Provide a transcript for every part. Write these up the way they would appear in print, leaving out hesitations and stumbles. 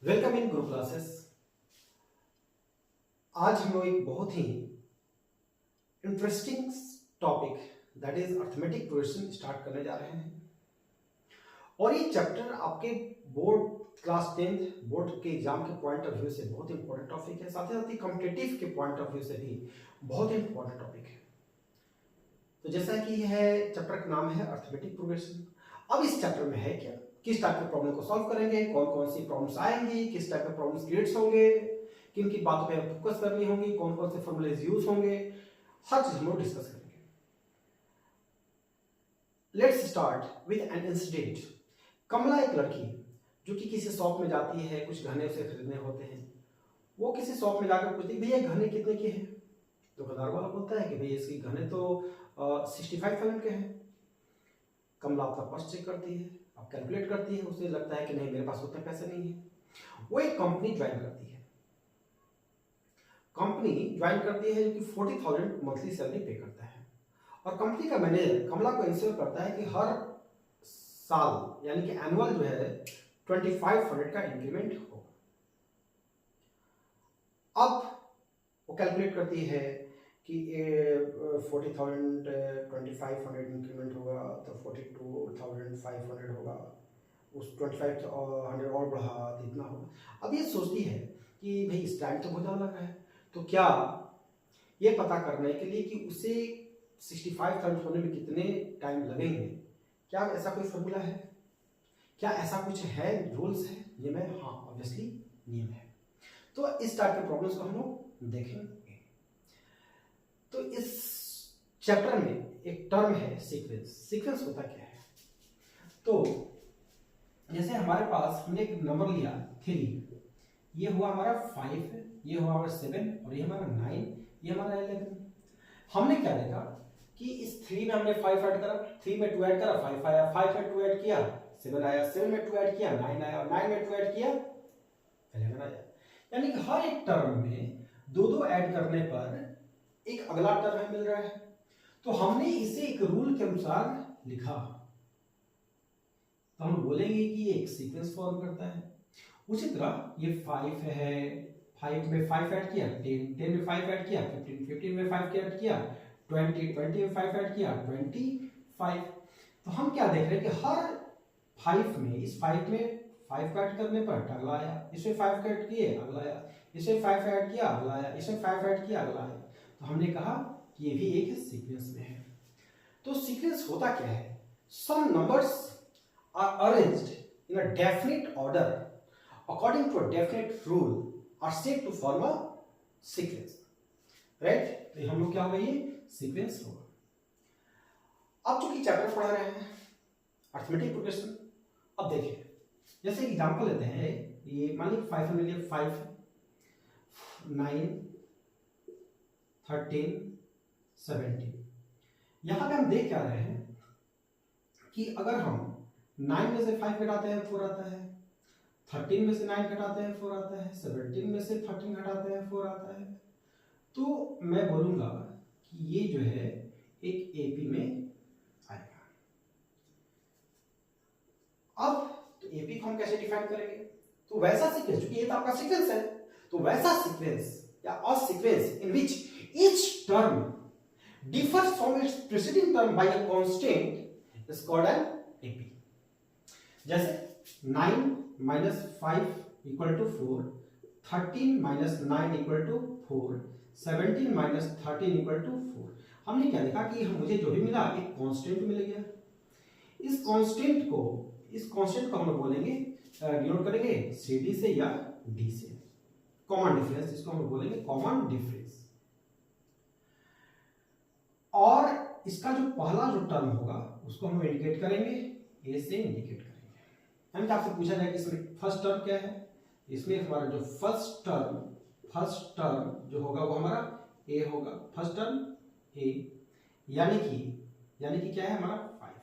Welcome in group classes. आज हम लोग एक बहुत ही interesting topic that is arithmetic progression start करने जा रहे हैं। और ये चैप्टर आपके बोर्ड क्लास 10th बोर्ड के एग्जाम के पॉइंट ऑफ व्यू से बहुत इंपॉर्टेंट टॉपिक है, साथ ही कॉम्पिटिटिव के पॉइंट ऑफ व्यू से भी बहुत इंपॉर्टेंट टॉपिक है। तो जैसा कि है चैप्टर का नाम है अर्थमेटिक प्रोग्रेशन। अब इस चैप्टर में है क्या, किस टाइप के प्रॉब्लम को सॉल्व करेंगे, कौन कौन सी प्रॉब्लम्स आएंगी, किस टाइप के प्रॉब्लम्स क्रिएट्स होंगे, किन की बातों पे फोकस करनी होगी, कौन कौन से फॉर्मूलेज यूज होंगे, हर चीज हम लोग डिस्कस करेंगे। Let's start with an incident. Kamala एक लड़की जो कि किसी शॉप में जाती है, कुछ गहने उसे खरीदने होते हैं। वो किसी शॉप में जाकर पूछती है भैया गहने कितने के हैं। दुकानदार वाला बोलता है कि भैया इसकी गहने तो 65,000 के हैं। कमला अपना पर्स चेक करती है, अब कैलकुलेट करती है, उसे लगता है कि नहीं मेरे पास उतने पैसे नहीं है। वो एक कंपनी ज्वाइन करती है, कंपनी ज्वाइन करती है जो कि 40,000 मंथली सैलरी पे करता है। और कंपनी का मैनेजर कमला को इंश्योर करता है कि हर साल यानी कि एनुअल जो है 2500 का इंक्रीमेंट होगा। अब वो कैलकुलेट करती है कि 40,000 2500 इंक्रीमेंट होगा तो 42,500 होगा, उस 2500 और बढ़ा तो इतना होगा। अब ये सोचती है कि भाई इस टाइम तो बहुत ज़्यादा लग रहा है, तो क्या ये पता करने के लिए कि उसे 65,000 होने में कितने टाइम लगेंगे, क्या ऐसा कोई फॉर्मूला है, क्या ऐसा कुछ है, रूल्स है नियम है? हाँ ऑब्वियसली नियम है। तो इस टाइप के प्रॉब्लम्स को हम लोग देखेंगे। तो इस चैप्टर में एक टर्म है सीक्वेंस। सीक्वेंस होता क्या है? तो जैसे हमारे पास हमने एक नंबर लिया 3, ये हुआ हमारा 5, ये हुआ हमारा 7 और ये हमारा 9, ये हमारा 11। हमने क्या देखा कि इस 3 में हमने 5 ऐड करा, 3 में 2 ऐड करा 5 आया, 5 में 2 ऐड किया 7 आया, 7 में 2 ऐड किया 9 आया, 9 में 2 ऐड किया 11 आया। यानी कि हर एक टर्म में दो ऐड करने पर एक अगला टर्म मिल रहा है। तो हमने इसे एक रूल के अनुसार लिखा, तो हम बोलेंगे कि ये एक सीक्वेंस फॉर्म करता है। उसी तरह ये 5 है, 5 में 5 ऐड किया 10 में 5 ऐड किया 15 में 5 ऐड किया 20 में 5 ऐड किया 25। तो हम क्या देख रहे हैं कि हर 5 में, इस 5 में 5 ऐड करने पर अगला आया, इसमें 5 ऐड किए अगला आया, इसमें 5 ऐड किया अगला आया, इसमें 5 ऐड किया अगला आया। तो हमने कहा कि ये भी एक सीक्वेंस में है। तो सीक्वेंस होता क्या है? Some numbers are arranged in a definite order according to a definite rule are said to form a sequence, right? तो हम लोग क्या होगा, ये सीक्वेंस होगा। अब चूंकि चैप्टर पढ़ा रहे हैं अर्थमेटिक प्रोग्रेशन, अब देखिए जैसे एग्जांपल लेते हैं, ये मान लीजिए 5 में लिए 5 9 13 17। यहां पे हम देख क्या रहे हैं कि अगर हम 9 में से 5 घटाते हैं 4 आता है, 13 में से 9 घटाते हैं 4 आता है, 17 में से 13 घटाते हैं 4 आता है। तो मैं बोलूंगा कि ये जो है एक एपी में आएगा। अब तो एपी को हम कैसे डिफाइन करेंगे? तो वैसा सीक्वेंस, क्योंकि ये तो आपका सीक्वेंस है, तो वैसा सीक्वेंस या a sequence in which each term differs from its preceding term by a constant is called an AP. जैसे 9 minus 5 equal to 4, 13 minus 9 equal to 4, 17 minus 13 equal to 4। हमने क्या देखा कि मुझे जो भी मिला एक कांस्टेंट मिल गया। इस कांस्टेंट को हम बोलेंगे, डिनोट करेंगे CD से या D से, कॉमन डिफरेंस, इसको हम बोलेंगे कॉमन डिफरेंस। और इसका जो पहला जो टर्म होगा उसको हम इंडिकेट करेंगे ए से इंडिकेट करेंगे। यानी कि आपसे पूछा जाए कि इसमें फर्स्ट टर्म क्या है, इसमें हमारा जो फर्स्ट टर्म जो होगा वो हमारा ए होगा, फर्स्ट टर्म ए, यानी कि क्या है हमारा 5।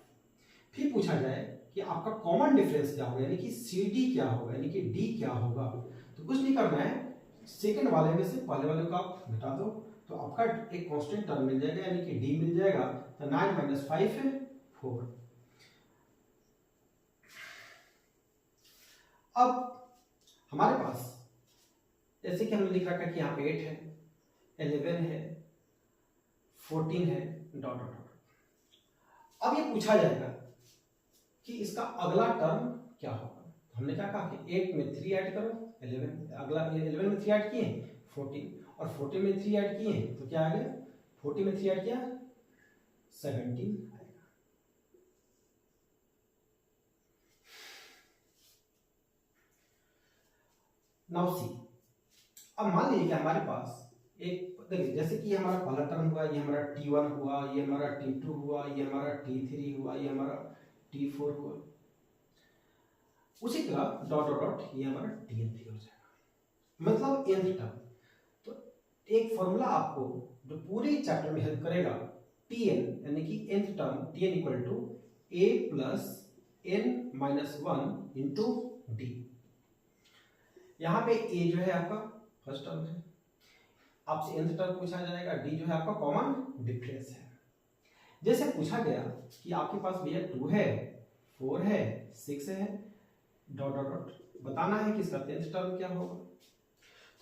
फिर पूछा जाए कि आपका कॉमन डिफरेंस क्या होगा, यानी कि CD क्या होगा, यानी कि D क्या होगा। तो कुछ नहीं करना है, सेकंड वाले में से पहले वाले को आप घटा दो तो आपका एक कांस्टेंट टर्म मिल जाएगा, यानी कि D मिल जाएगा। तो 9 minus 5 है 4। अब हमारे पास जैसे कि हमने लिख रखा है कि यहाँ पे 8 है, 11 है, 14 है, डॉट डॉट डॉट। अब ये पूछा जाएगा कि इसका अगला टर्म क्या होगा। हमने क्या कहा कि 8 में 3 ऐड करो 11, अगला 11 में 3 ऐड किए 14, और 14 में 3 ऐड किए तो क्या आ गया, 40 में 3 ऐड किया 17 आएगा। नाउ सी, अब मान लीजिए कि हमारे पास एक, देखिए जैसे कि हमारा पहला टर्म हुआ, ये हमारा T1 हुआ, ये हमारा T2 हुआ, ये हमारा T3 हुआ, ये हमारा T4 हुआ, उसी तरह डॉट डॉट डॉट ये हमारा Tn भी हो जाएगा, मतलब nth टर्म। तो एक फॉर्मूला आपको जो पूरे चैप्टर में हेल्प करेगा, Tn यानी कि nth term, Tn equal to a plus n minus 1 into D. यहाँ पे a जो है आपका फर्स्ट टर्म है, आपसे nth टर्म पूछा जाएगा, d जो है आपका कॉमन डिफरेंस है। जैसे पूछा गया कि आपके पास भैया 2 है, 4 है, 6 है, डॉट डॉट डॉट, बताना है कि इसका 10th टर्म क्या होगा।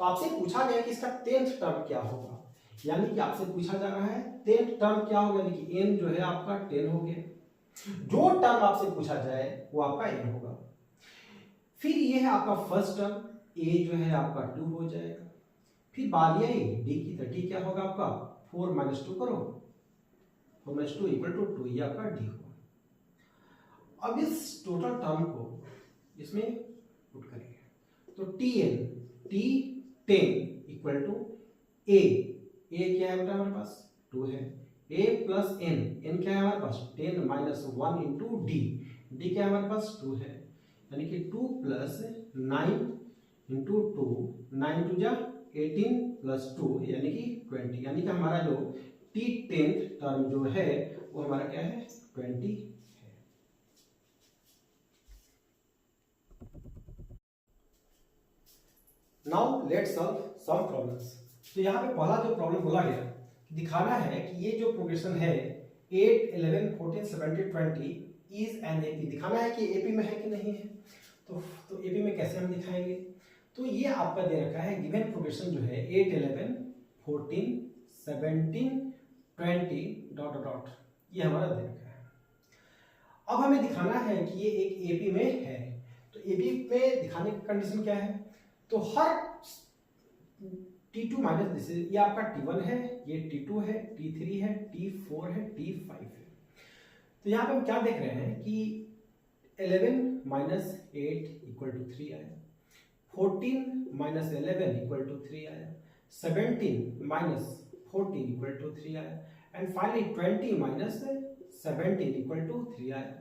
तो आपसे पूछा गया कि इसका 10th टर्म क्या होगा, यानी कि आपसे पूछा जा रहा है 10th टर्म क्या होगा, यानी कि n जो है आपका 10 हो गया। जो टर्म आपसे पूछा जाए वो आपका n होगा। फिर ये है आपका फर्स्ट टर्म, a जो है आपका 2 हो जाएगा। फिर बारी आई d की, तो d क्या होगा आपका 4 माइनस 2 करो, 4 माइनस 2 इक्वल टू 2, ये आपका d होगा। अब इस टोटल टर्म को इसमें पुट करेंगे तो Tn, T10 equal to a क्या है बेटा हमारे पास 2 है, a प्लस n क्या है हमारे पास 10 माइनस 1 इंटू d क्या है हमारे पास 2 है, यानी कि 2 प्लस 9 इंटू 2, 9 टू जा 18 प्लस 2 यानी कि 20, यानी कि हमारा जो T10th टर्म जो है वो हमारा क्या है 20 है। Now let's solve some problems. तो यहाँ पे पहला जो प्रॉब्लम बोला गया, दिखाना है कि ये जो प्रोग्रेशन है 8, 11, 14, 17, 20 इज एन एपी, दिखाना है कि एपी में है कि नहीं है। तो एपी में कैसे हम दिखाएंगे, तो ये आपका दे रखा है गिवन प्रोग्रेशन जो है 8, 11, 14, 17, 20 डॉट डॉट, ये हमारा दे रखा है। अब हमें दिखाना है कि ये एक एपी में है। तो एपी में दिखाने की कंडीशन क्या है, तो हर T2 माइनस ये आपका T1 है, ये T2 है, T3 है, T4 है, T5 है। तो यहाँ पे हम क्या देख रहे हैं कि 11 माइनस 8 इक्वल टू 3 आया, 14 माइनस 11 इक्वल टू 3 आया, 17 माइनस 14 इक्वल टू 3 आया, and finally 20 minus 17 equal to 3 आया।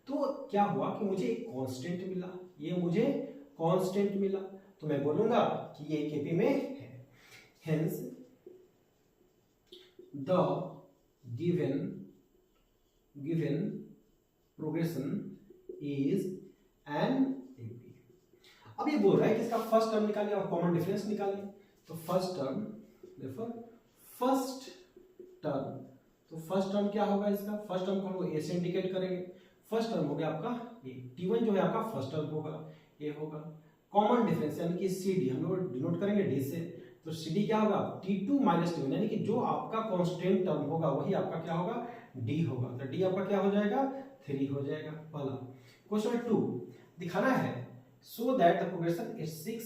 तो क्या हुआ कि मुझे एक कांस्टेंट मिला, ये मुझे कांस्टेंट मिला, तो मैं बोलूंगा कि ये केपी में है। Hence the given progression is an AP. अब ये बोल रहा है कि इसका फर्स्ट टर्म निकालिए और कॉमन डिफरेंस निकालिए। तो फर्स्ट टर्म, तो फर्स्ट टर्म क्या होगा इसका, फर्स्ट टर्म को हम लोग ए से इंडिकेट करेंगे। फर्स्ट टर्म हो गया आपका ए, T1 जो है आपका फर्स्ट टर्म होगा, ए होगा। कॉमन डिफरेंस यानी कि CD हम लोग डिनोट करेंगे डी से, तो CD क्या होगा T2 माइनस T1, यानी कि जो आपका कांस्टेंट टर्म होगा वही आपका क्या होगा D होगा। तो D आपका क्या हो जाएगा 3 हो जाएगा। पहला क्वेश्चन 2 दिखाना है so that the progression is 6,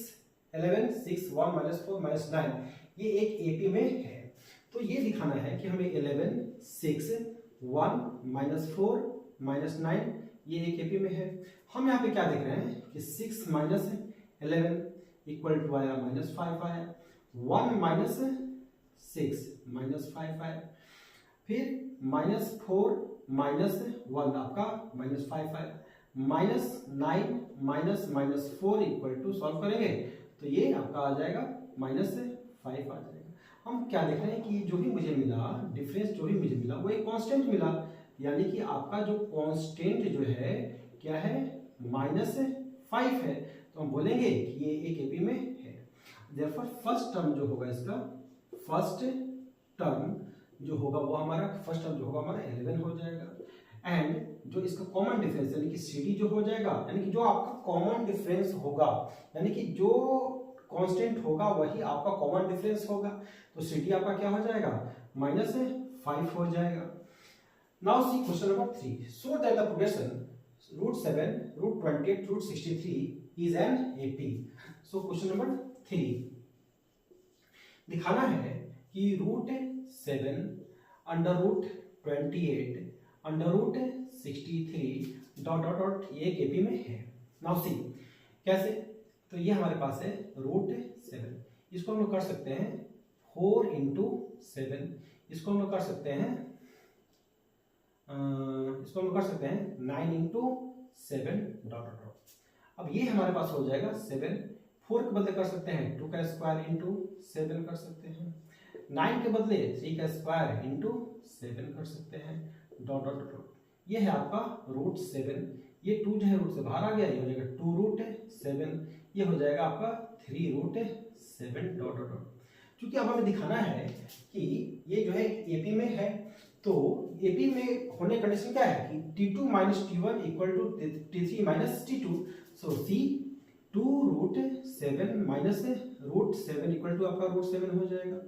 11, 6, 1 minus 4 minus 9 ये एक एपी में है। तो ये दिखाना है कि हमें 11, 6, 1 माइनस 4 माइनस 9 ये एक एपी में है। हम यहाँ पे क्या देख रहे हैं कि 6 माइनस 11 इक्वल टू आया -5 आया, 1 माइनस 6 माइनस 5 आया, फिर -4 माइनस 1 आपका -5 आया, -9 माइनस 4 इक्वल टू सॉल्व करेंगे तो ये आपका आ जाएगा -5 आ जाएगा। हम क्या देख रहे हैं कि जो भी मुझे मिला डिफरेंस जो भी मुझे मिला वो एक कांस्टेंट मिला, यानी कि आपका जो कांस्टेंट जो है क्या है -5 है। तो हम बोलेंगे कि ये एक एपी में है। देयरफॉर फर्स्ट टर्म जो होगा इसका, फर्स्ट टर्म जो होगा वो हमारा 11 हो जाएगा। एंड जो इसका कॉमन डिफरेंस यानी कि सी डी जो हो जाएगा, यानी कि जो आपका कॉमन डिफरेंस होगा, यानी कि जो कांस्टेंट होगा वही आपका कॉमन डिफरेंस होगा, तो सी डी आपका क्या हो जाएगा -5 हो जाएगा। Now see question number 3, show that the progression √7, √28, √63 is an AP. So question number 3 दिखाना है कि √7 √28 √63 डॉट डॉट डॉट ये एपी में है। नाउ सी कैसे, तो ये हमारे पास है √7, इसको हम लोग कर सकते हैं 4 × 7, इसको हम लोग कर सकते हैं 9 × 7 डॉट डॉट डॉट। अब ये हमारे पास हो जाएगा 7, 4 के बदले कर सकते हैं 2 का स्क्वायर इंटू 7 कर सकते हैं, 9 के बदले 3 का स्क्वायर इंटू 7 कर सकते हैं, डॉट डॉट डॉट। ये है आपका √7, ये 2 जो है रूट से बाहर आ गया, ये हो जाएगा 2√7, ये हो जाएगा आपका 3√7 डॉट डॉट डॉट। क्योंकि अब हमें दिखाना है कि ये जो है एपी में है, तो एपी में होने कंडीशन क्या है कि T2 - T1 = T3 - T2, so C 2√7 - √7 equal to आपका √7 हो जाएगा।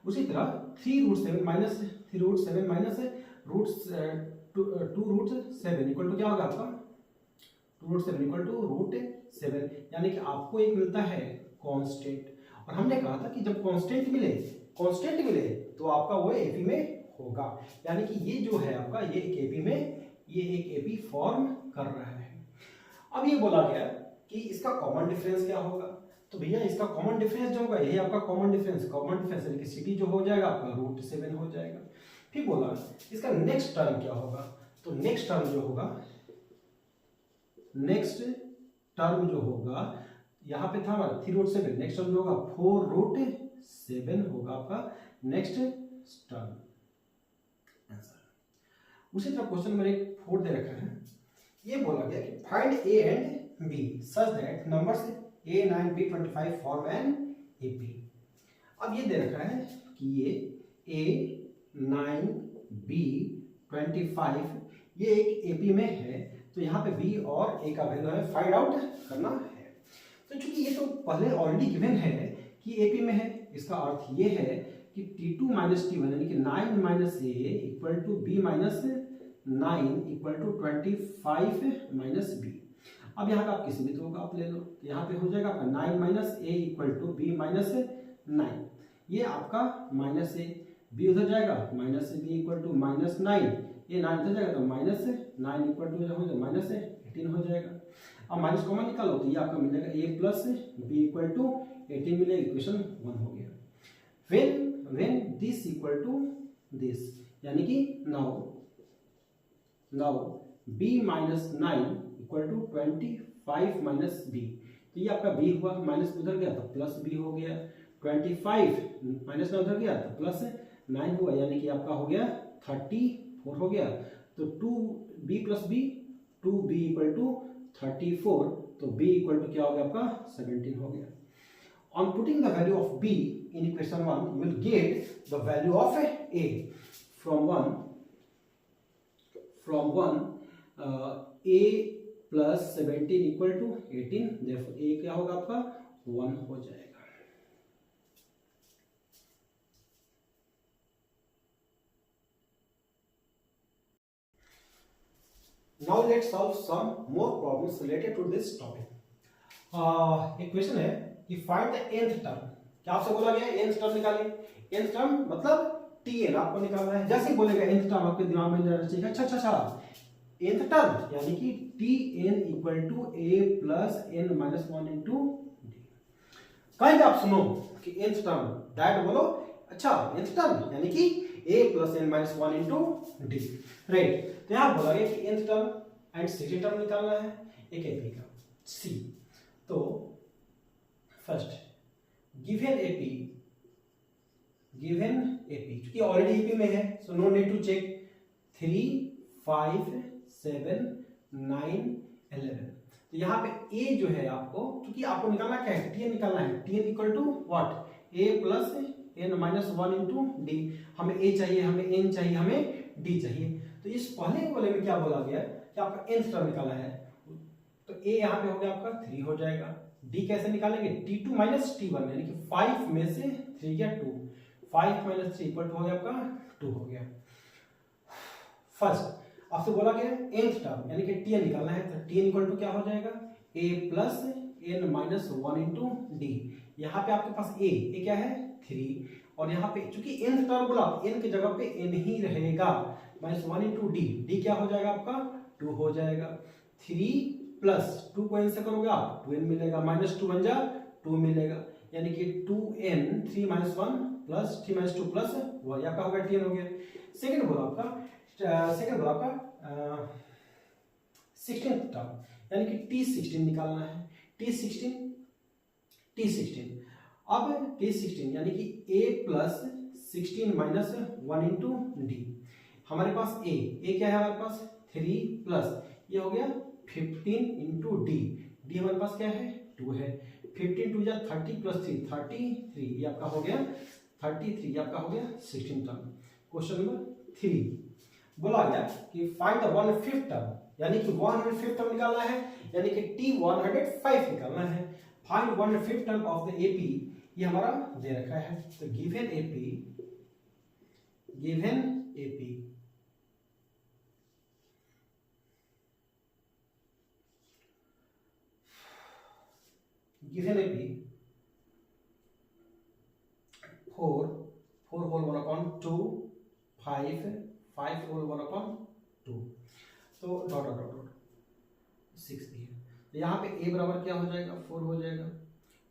उसी तरह 3√7 - 2√7 इक्वल टू क्या होगा आपका 2√7 इक्वल टू √7, यानी कि आपको एक मिलता है कांस्टेंट, और हमने कहा था कि जब कांस्टेंट मिले तो आपका वो एपी में होगा, यानी कि ये जो है आपका ये एक एपी फॉर्म कर रहा है। अब ये बोला गया कि इसका कॉमन डिफरेंस क्या होगा, तो भैया इसका कॉमन डिफरेंस जो होगा यही आपका कॉमन डिफरेंस यानी कि सी डी जो हो जाएगा आपका √7 हो जाएगा। फिर बोला इसका नेक्स्ट टर्म क्या होगा, तो नेक्स्ट टर्म जो होगा यहाँ पे था हमारा 3√7, नेक्स्ट टर्म जो होगा 4√7 होगा आपका नेक्स्ट टर्म आंसर। उसी तरह क्वेश्चन नंबर 4 दे रखा है, ये बोला गया कि find A and B such that numbers A, 9, B, 25 form an AP. अब ये दे रखा है कि ये A, 9, B, 25 ये एक एपी में है, तो यहाँ पे B और A का वैल्यू हमें फाइंड आउट करना है। तो चूंकि ये तो पहले ऑलरेडी गिवन है कि एपी में है, इसका अर्थ ये है कि T2 - T1 यानी कि 9 - A equal to B - 9 equal to 25 - B। अब यहाँ पे आप किसी भी दो का आप ले लो, तो यहाँ पे हो जाएगा आपका 9 - A इक्वल टू B - 9, ये आपका -A, B उधर जाएगा -B इक्वल टू -9, ये 9 उधर जाएगा तो -9 इक्वल टू -18 हो जाएगा। अब माइनस कॉमन निकालो तो ये आपका मिलेगा A plus B equal to 18 मिलेगा, इक्वेशन 1 हो गया। when this equal to this, यानी कि now B - 9 equal to 25 - B, तो ये आपका B हुआ, माइनस उधर गया तो प्लस B हो गया, 25 माइनस 9 उधर गया तो प्लस 9 हुआ, यानी कि आपका हो गया 34 हो गया। तो 2B + B 2B equal to 34, तो B इक्वल टू क्या हो गया आपका 17 हो गया। On putting the value of B in equation 1, you will get the value of A from 1 A plus 17 equal to 18, therefore A क्या होगा आपका 1 हो जाएगा। Now let's solve some more problems related to this topic. एक question है कि find the nth term. क्या आपसे बोला गया nth टर्म निकालिए। nth टर्म मतलब tn आपको निकालना है। जैसे ही बोलेगा nth टर्म आपके दिमाग में रहना चाहिए, अच्छा nth टर्म यानी कि tn equal to a plus n minus 1 into D. कहीं आप सुनो कि nth टर्म डायरेक्ट बोलो, अच्छा nth टर्म यानी कि a plus n minus 1 into D, right. तो यहाँ बोला गया कि nth term and C term निकालना है एक एपी का सी। तो फर्स्ट गिवन एपी क्योंकि ऑलरेडी एपी में है, so no need to check. 3, 5, 7, 9, 11। तो यहाँ पे ए जो है आपको, क्योंकि आपको निकालना क्या है, टीएन निकालना है। T N equal to what, A plus N minus 1 into D. हमें ए चाहिए, हमें एन चाहिए, हमें डी चाहिए। तो इस पहले वाले में क्या बोला गया कि आपका nth टर्म निकाला है, तो a यहाँ पे हो गया आपका 3 हो जाएगा। d कैसे निकालेंगे, t2 माइनस t1 यानी कि 5 में से 3 गया 2, 5 माइनस 3 इक्वल टू हो गया आपका 2 हो गया। फर्स्ट आपसे बोला गया nth टर्म यानी कि tn निकालना है, तो tn इक्वल टू क्या हो जाएगा a plus n minus 1 into D. यहाँ पे आपके पास a क्या है 3, और यहाँ पे चूंकि nth टर्म बोला n की जगह पे n ही रहेगा, माइनस 1 इंटू डी क्या हो जाएगा आपका 2 हो जाएगा। 3 प्लस 2 को n से करोगे आप 2n मिलेगा, माइनस 2 बन जा 2 मिलेगा, यानी कि 2n 3 minus 1 plus 3 minus 2 plus 1 आपका होगा tn हो गया। सेकंड बोला आपका 16th टर्म यानी कि t16 निकालना है। t16 अब t16 यानी कि a plus 16 minus 1 into D. हमारे पास a क्या है हमारे पास 3 प्लस ये हो गया 15 इंटू डी हमारे पास क्या है 2 है। 15 टू जा 30 प्लस 3 33, ये आपका हो गया 33, ये आपका हो गया 16 टर्म। क्वेश्चन नंबर 3 बोला गया कि फाइंड द 1/5 टर्म यानी कि 1/5 टर्म निकालना है, यानी कि t105 निकालना है। Find 1/5 term of the AP, ये हमारा दे रखा है, तो given AP given AP 4 whole 1 upon 2 5 whole 1 upon 2, तो डॉट 6 दिए, तो यहाँ पे A बराबर क्या हो जाएगा 4 हो जाएगा,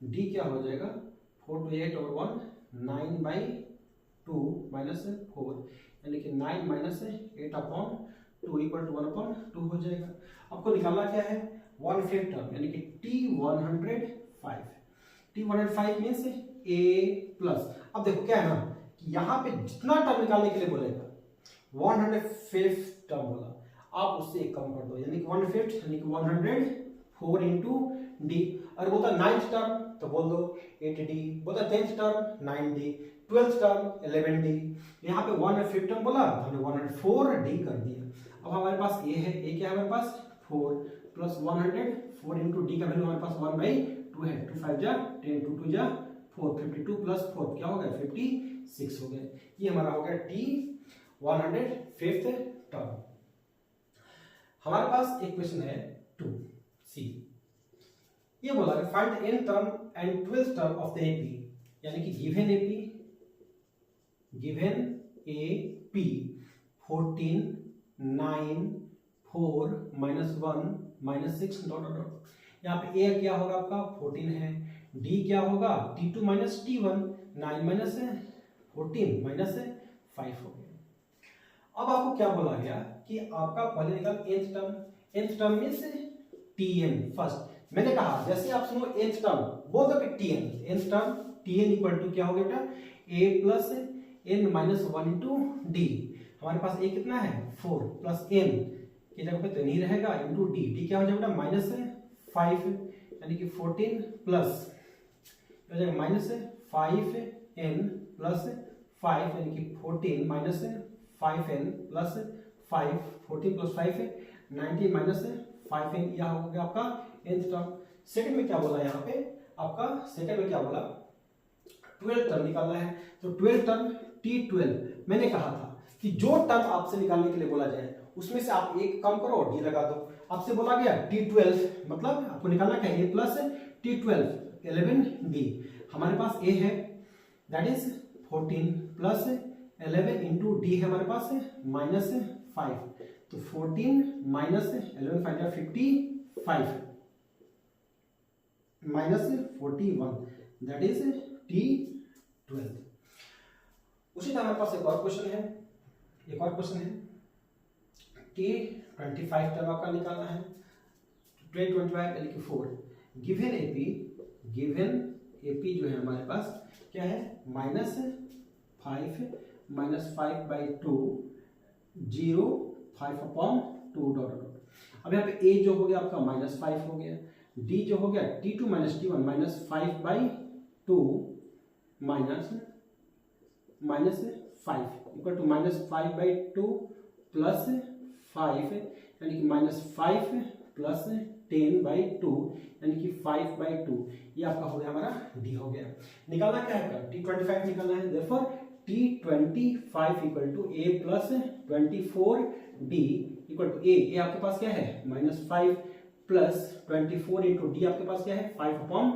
D क्या हो जाएगा 4 to 8 और 1 9/2 माइनस 4 यानी कि 9 minus 8 upon 2 equal to 1 upon 2 हो जाएगा। आपको निकालना क्या है 1/5 टर्म यानी कि t105 मीन्स a प्लस। अब देखो क्या है ना कि यहाँ पे जितना टर्म निकालने के लिए बोलेगा 1/5 टर्म बोला, आप उससे एक कम कर दो यानी कि 1/5 यानी कि 104 इंटू डी। और बोलता 9th टर्म तो बोल दो 8d, बोलता 10th term 9d, 12th term 11d। यहाँ पे 1/5 टर्म बोला तो हमने 104d कर दिया। अब हमारे पास a है, a क्या है हमारे पास 4 प्लस 104 इंटू डी का वैल्यू हमारे पास 1/2 है, 2 5 जा 10, 2 2 जा 4, 52 प्लस 4 क्या हो गया 56 हो गया। ये हमारा हो गया t105th टर्म। हमारे पास एक क्वेश्चन है 2c, ये बोला कि find the nth term and 12th term of the AP, यानी कि given AP 14 9 4 minus 1 minus 6 dot dot. यहाँ पे a क्या होगा आपका 14 है, d क्या होगा t2 minus t1 9 minus 14 minus 5 हो गया। अब आपको क्या बोला गया कि आपका पहले निकाल nth term means tn। First मैंने कहा जैसे आप सुनो nth टर्म बोल दो कि nth term tn equal to क्या हो गया बेटा a plus n minus 1 into D. हमारे पास a कितना है 4 प्लस n की जगह पे तो नहीं रहेगा इंटू डी क्या हो जाएगा बेटा माइनस 5 यानी कि 14 प्लस हो जाएगा माइनस 5n प्लस 5 यानी कि 14 minus 5n plus 5 14 plus 5 19 minus 5n, यह हो गया आपका nth टर्म। सेकंड में क्या बोला यहाँ पे आपका सेकंड में क्या बोला 12th टर्म निकालना है, तो 12th टर्म t12। मैंने कहा था कि जो टर्म आपसे निकालने के लिए बोला जाए उसमें से आप एक कम करो और डी लगा दो। आपसे बोला गया t12 मतलब आपको निकालना क्या a प्लस t12 11d। हमारे पास a है that is 14 plus 11 into D है हमारे पास माइनस 5, तो 14 minus 11 5 55 minus 41 that is t12। उसी तरह हमारे पास एक और क्वेश्चन है t25 टर्म आपका निकालना है, 25 यानी कि 4। गिवन एपी जो है हमारे पास क्या है माइनस 5/2 0 5 अपॉन 2 डॉट डॉट। अब यहाँ पे a जो हो गया आपका माइनस 5 हो गया, d जो हो गया t2 minus t1 minus 5/2 minus 5 equal to minus 5/2 plus 5 यानी कि -5 प्लस 10/2 यानी कि 5/2, ये आपका हो गया हमारा डी हो गया। निकालना क्या है, T25 निकालना है। Therefore T25 equal to A plus 24D equal to A आपके पास क्या है -5 प्लस 24 इंटू डी आपके पास क्या है 5/2,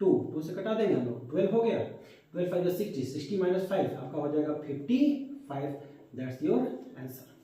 2 से कटा देंगे हम लोग, 12 हो गया, 12 5 60, 60 - 5 आपका हो जाएगा 55। That's your answer.